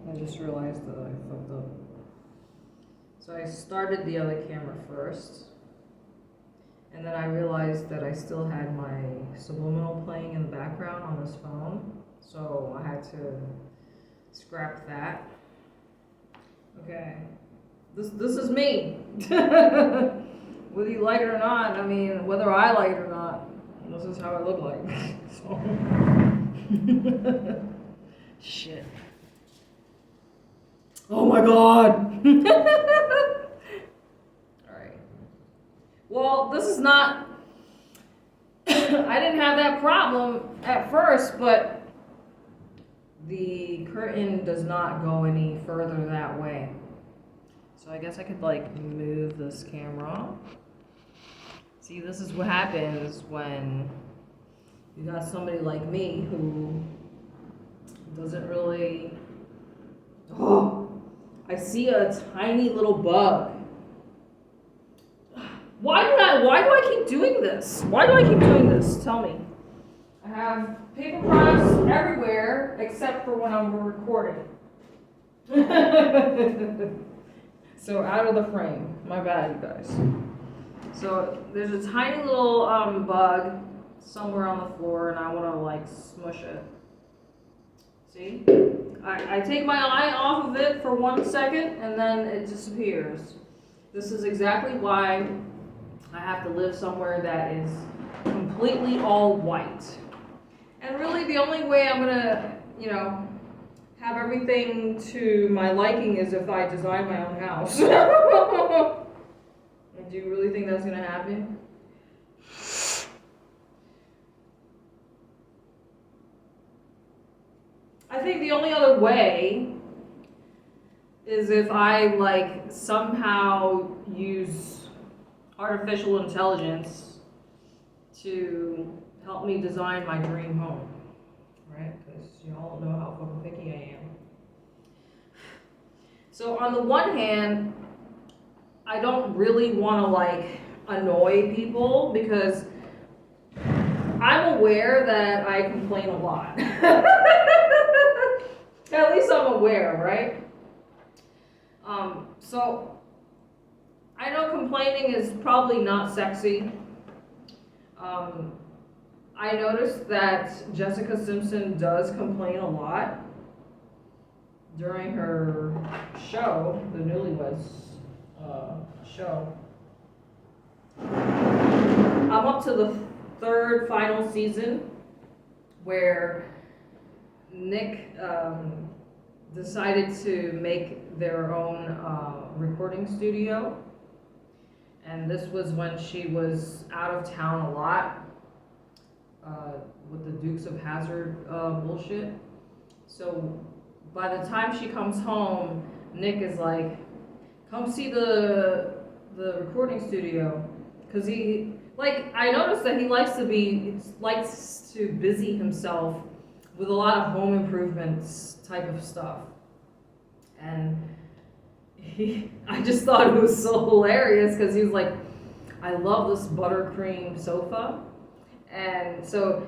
I just realized that I fucked up. So I started the other camera first, and then I realized that I still had my subliminal playing in the background on this phone, so I had to scrap that. Okay, this is me. Whether you like it or not, I mean, whether I like it or not, this is how I look like. So. Shit. Oh my god. Alright. Well, this is not. I didn't have that problem at first, but the curtain does not go any further that way. So I guess I could like move this camera. See, this is what happens when you got somebody like me who doesn't really. Oh, I see a tiny little bug. Why do I keep doing this? Why do I keep doing this? Tell me. I have paper products everywhere except for when I'm recording. So out of the frame. My bad, you guys. So there's a tiny little bug somewhere on the floor, and I want to like smush it. See? I take my eye off of it for 1 second, and then it disappears. This is exactly why I have to live somewhere that is completely all white. And really the only way I'm gonna, have everything to my liking is if I design my own house. Do you really think that's gonna happen? I think the only other way is if I like somehow use artificial intelligence to help me design my dream home, right? Because you all know how fucking picky I am. So on the one hand, I don't really want to like annoy people because I'm aware that I complain a lot. At least I'm aware, right? So I know complaining is probably not sexy. I noticed that Jessica Simpson does complain a lot during her show, the Newlyweds show. I'm up to the third final season where Nick decided to make their own recording studio. And this was when she was out of town a lot with the Dukes of Hazzard bullshit. So by the time she comes home, Nick is like, come see the recording studio. Because I noticed that he likes to busy himself with a lot of home improvements type of stuff. And I just thought it was so hilarious because he was like, I love this buttercream sofa. And so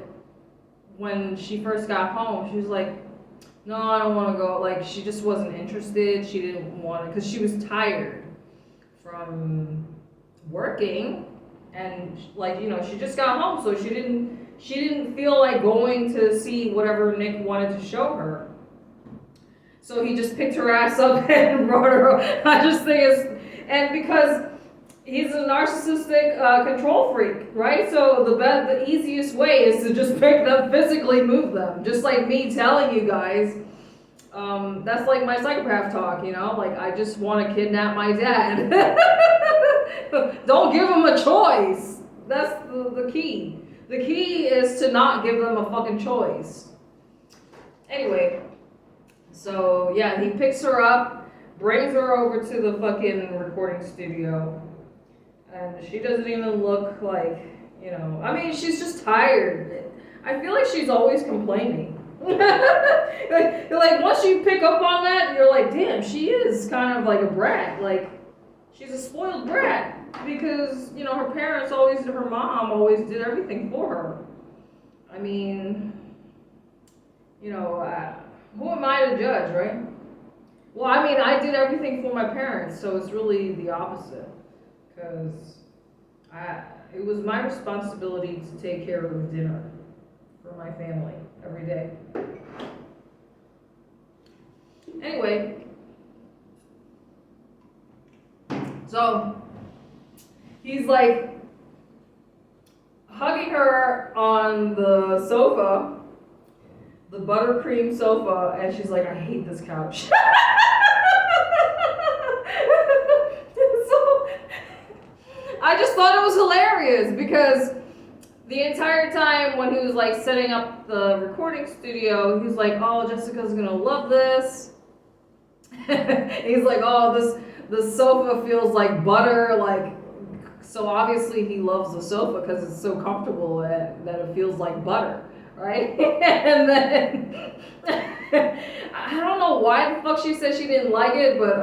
when she first got home, she was like, no, I don't want to go. Like, she just wasn't interested. She didn't want to, because she was tired from working. And she just got home, so she didn't feel like going to see whatever Nick wanted to show her. So he just picked her ass up and brought her. I just think and because he's a narcissistic control freak, right? So the easiest way is to just pick them, physically move them, just like me telling you guys. That's like my psychopath talk, like I just want to kidnap my dad. Don't give him a choice. That's the key. The key is to not give them a fucking choice. Anyway, so yeah, he picks her up, brings her over to the fucking recording studio, and she doesn't even look like, I mean, she's just tired. I feel like she's always complaining. like once you pick up on that, you're like, damn, she is kind of like a brat. Like, she's a spoiled brat because, her parents her mom always did everything for her. I mean, who am I to judge, right? Well, I mean, I did everything for my parents, so it's really the opposite. Because it was my responsibility to take care of dinner for my family every day. Anyway, so he's like hugging her on the sofa, the buttercream sofa, and she's like, I hate this couch. So I just thought it was hilarious because the entire time when he was like setting up the recording studio, he was like, oh, Jessica's gonna love this. He's like, oh, this sofa feels like butter, like, so obviously he loves the sofa because it's so comfortable that it feels like butter, right? And then I don't know why the fuck she said she didn't like it, but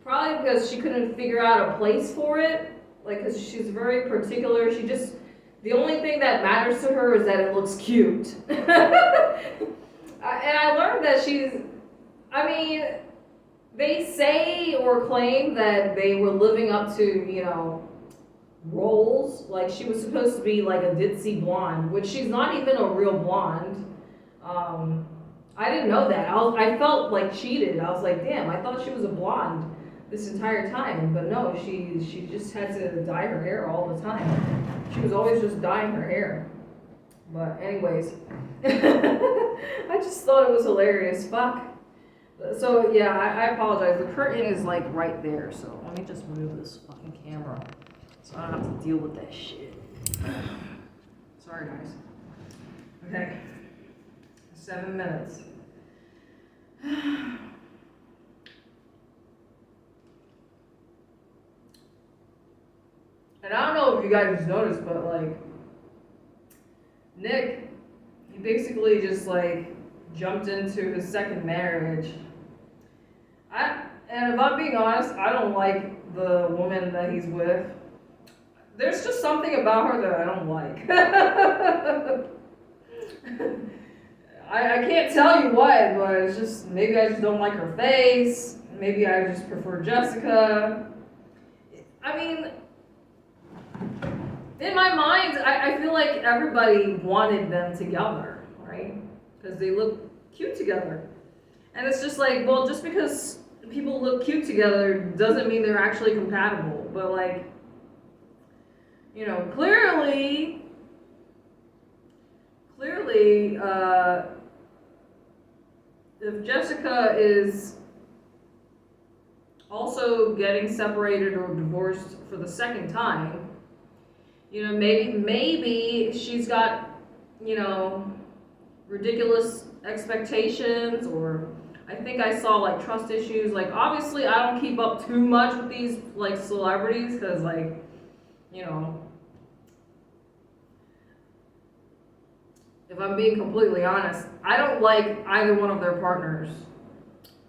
probably because she couldn't figure out a place for it, like, because she's very particular. The only thing that matters to her is that it looks cute. And I learned that I mean, they say or claim that they were living up to, roles. Like, she was supposed to be like a ditzy blonde, which she's not even a real blonde. I didn't know that. I felt like cheated. I was like, damn, I thought she was a blonde this entire time. But no, she just had to dye her hair all the time. She was always just dyeing her hair. But anyways, I just thought it was hilarious. Fuck. So yeah, I apologize. The curtain is like right there, so let me just move this fucking camera so I don't have to deal with that shit. Sorry guys. Okay. 7 minutes. And I don't know if you guys noticed, but like Nick, he basically just like jumped into his second marriage. And if I'm being honest, I don't like the woman that he's with. There's just something about her that I don't like. I can't tell you what, but it's just, maybe I just don't like her face. Maybe I just prefer Jessica. I mean, in my mind, I feel like everybody wanted them together, right? Because they look cute together. And it's just like, well, just because people look cute together doesn't mean they're actually compatible. But like, clearly, if Jessica is also getting separated or divorced for the second time, maybe she's got, ridiculous expectations, or I think I saw like trust issues. Like, obviously I don't keep up too much with these like celebrities because like, if I'm being completely honest, I don't like either one of their partners.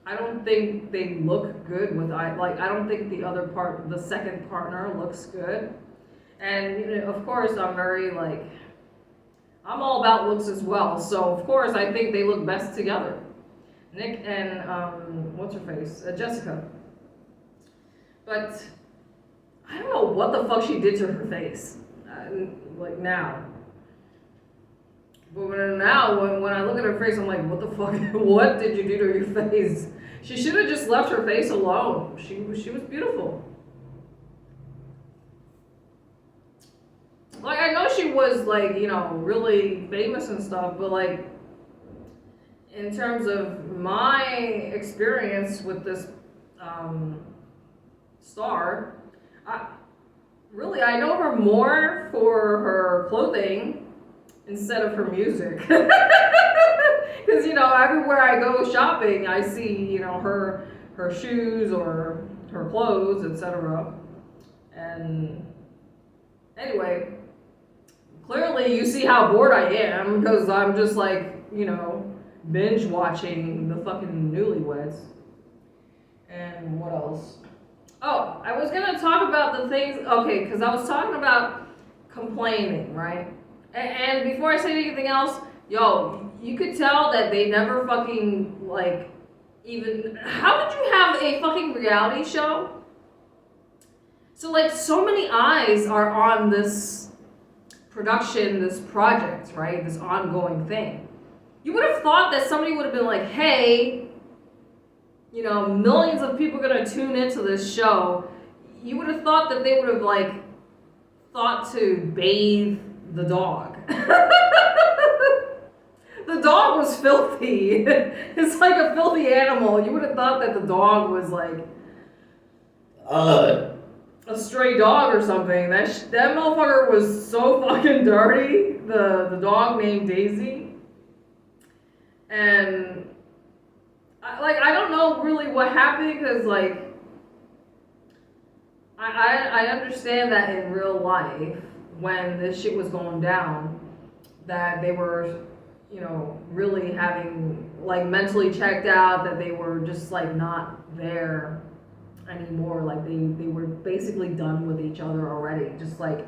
I don't think they look good with I don't think the second partner looks good. And of course I'm all about looks as well. So of course I think they look best together. Nick and what's her face? Jessica. But I don't know what the fuck she did to her face. Like now. But when I look at her face, I'm like, what the fuck? What did you do to your face? She should have just left her face alone. She was beautiful. Like, I know she was like, really famous and stuff, but like, in terms of my experience with this star, I know her more for her clothing instead of her music. Because everywhere I go shopping, I see her shoes or her clothes, etc. And anyway, clearly you see how bored I am because I'm just like binge watching the fucking Newlyweds. And what else? Oh, I was gonna talk about the things. Okay, because I was talking about complaining, right? And before I say anything else, yo, you could tell that they never fucking like even, how did you have a fucking reality show? So like so many eyes are on this production, this project, right? This ongoing thing. You would have thought that somebody would have been like, hey, you know, millions of people are gonna tune into this show. You would have thought that they would have like thought to bathe the dog. The dog was filthy. It's like a filthy animal. You would have thought that the dog was like a stray dog or something. That motherfucker was so fucking dirty. The dog named Daisy. And I don't know really what happened, because like I understand that in real life, when this shit was going down, that they were, you know, really having like mentally checked out, that they were just like not there anymore. Like they were basically done with each other already, just like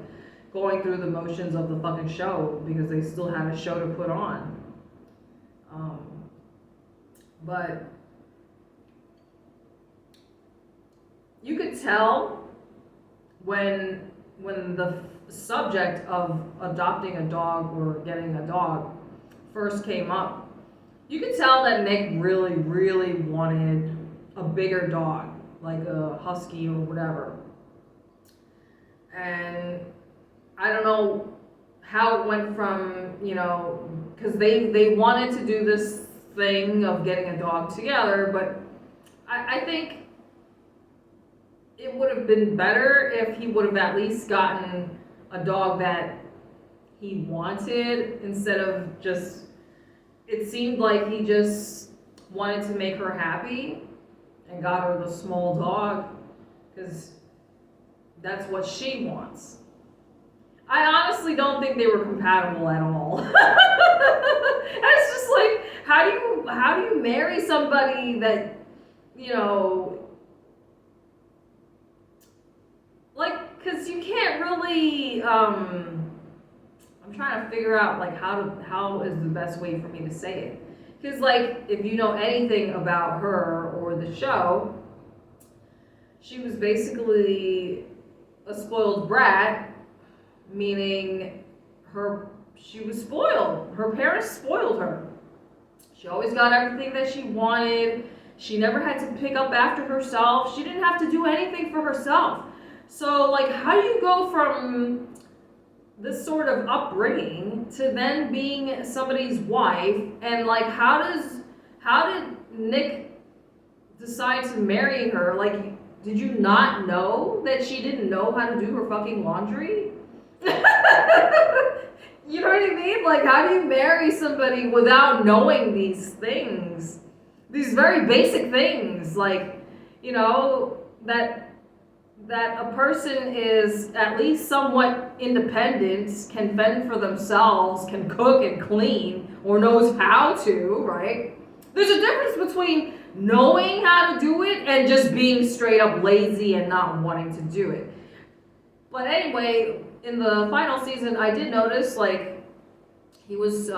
going through the motions of the fucking show, because they still had a show to put on. But you could tell when the subject of adopting a dog or getting a dog first came up, you could tell that Nick really, really wanted a bigger dog, like a husky or whatever. And I don't know how it went from, you know, because they wanted to do this thing of getting a dog together, but I think it would have been better if he would have at least gotten a dog that he wanted, instead of just, it seemed like he just wanted to make her happy and got her the small dog because that's what she wants. I honestly don't think they were compatible at all. It's just like, how do you marry somebody that, you know, like, because you can't really, I'm trying to figure out like how is the best way for me to say it. Because like, if you know anything about her or the show, she was basically a spoiled brat, meaning she was spoiled. Her parents spoiled her. She always got everything that she wanted. She never had to pick up after herself. She didn't have to do anything for herself. So like, how do you go from this sort of upbringing to then being somebody's wife? And like, how did Nick decide to marry her? Like, did you not know that she didn't know how to do her fucking laundry? You know what I mean? Like, how do you marry somebody without knowing these things? These very basic things, like, you know, that a person is at least somewhat independent, can fend for themselves, can cook and clean, or knows how to, right? There's a difference between knowing how to do it and just being straight up lazy and not wanting to do it. But anyway, in the final season, I did notice, like, he was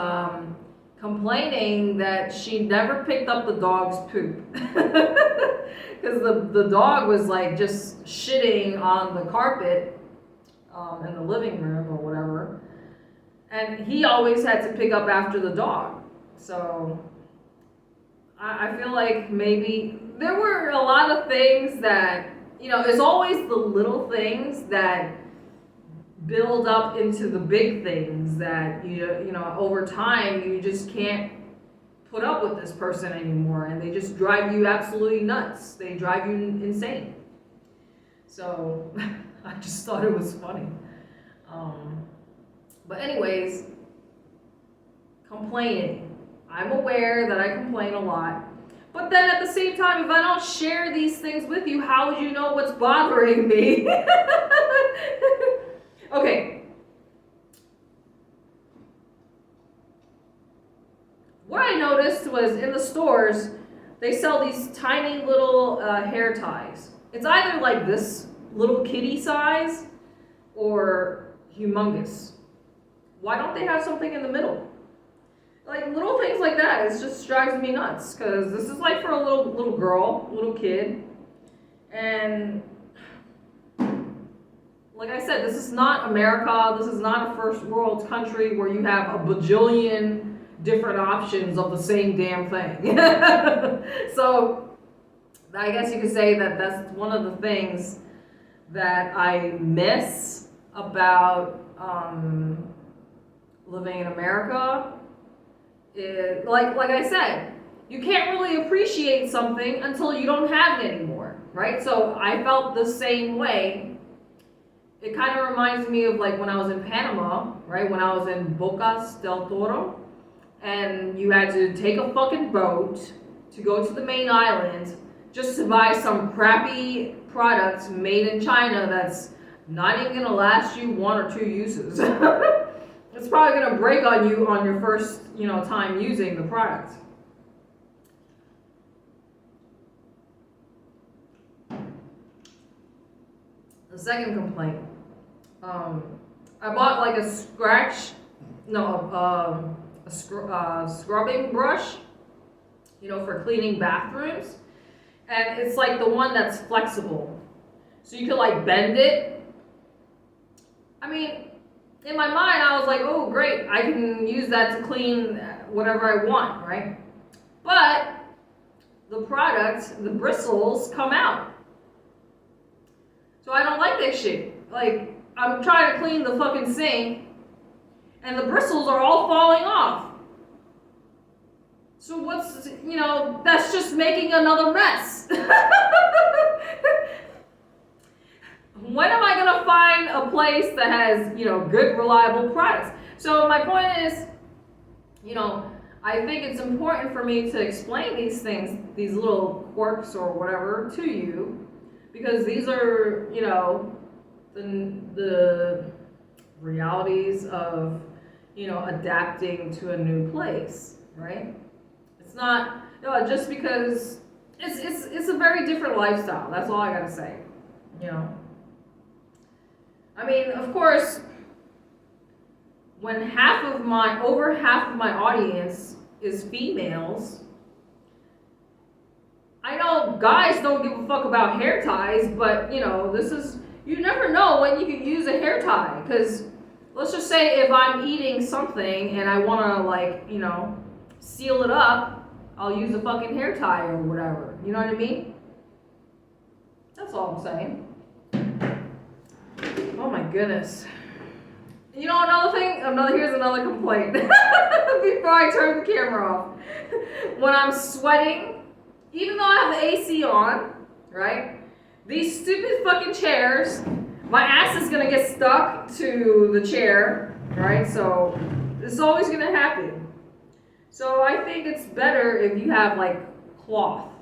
complaining that she never picked up the dog's poop. Because the dog was, like, just shitting on the carpet in the living room or whatever. And he always had to pick up after the dog. So I feel like maybe there were a lot of things that, you know, it's always the little things that build up into the big things that, you know, over time you just can't put up with this person anymore, and they just drive you absolutely nuts. They drive you insane. So I just thought it was funny. But anyways, complaining. I'm aware that I complain a lot. But then at the same time, if I don't share these things with you, how would you know what's bothering me? Okay. What I noticed was in the stores, they sell these tiny little hair ties. It's either like this little kitty size or humongous. Why don't they have something in the middle? Like little things like that, it just drives me nuts. Cause this is like for a little girl, little kid, and like I said, this is not America. This is not a first world country where you have a bajillion different options of the same damn thing. So I guess you could say that that's one of the things that I miss about living in America. Like I said, you can't really appreciate something until you don't have it anymore, right? So I felt the same way. It kind of reminds me of like when I was in Panama, right? When I was in Bocas del Toro, and you had to take a fucking boat to go to the main island just to buy some crappy product made in China that's not even gonna last you 1 or 2 uses. It's probably gonna break on you on your first, time using the product. The second complaint. I bought like a scrubbing brush, for cleaning bathrooms. And it's like the one that's flexible. So you could like bend it. I mean, in my mind, I was like, oh, great. I can use that to clean whatever I want, right? But the product, the bristles come out. So I don't like that shit. Like, I'm trying to clean the fucking sink, and the bristles are all falling off. So that's just making another mess. When am I gonna find a place that has, good, reliable products? So my point is, I think it's important for me to explain these things, these little quirks or whatever, to you, because these are, the realities of, adapting to a new place, right? It's not, just because it's a very different lifestyle. That's all I gotta say, I mean, of course, when over half of my audience is females, I know guys don't give a fuck about hair ties, but you never know when you can use a hair tie. Because let's just say if I'm eating something and I want to seal it up, I'll use a fucking hair tie or whatever. You know what I mean? That's all I'm saying. Oh my goodness. Here's another complaint. Before I turn the camera off. When I'm sweating, even though I have the AC on, right? These stupid fucking chairs, my ass is gonna get stuck to the chair, right? So it's always gonna happen. So I think it's better if you have like cloth,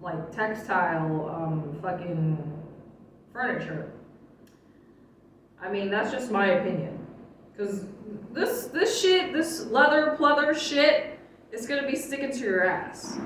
like textile, fucking furniture. I mean, that's just my opinion. Because this leather pleather shit is gonna be sticking to your ass.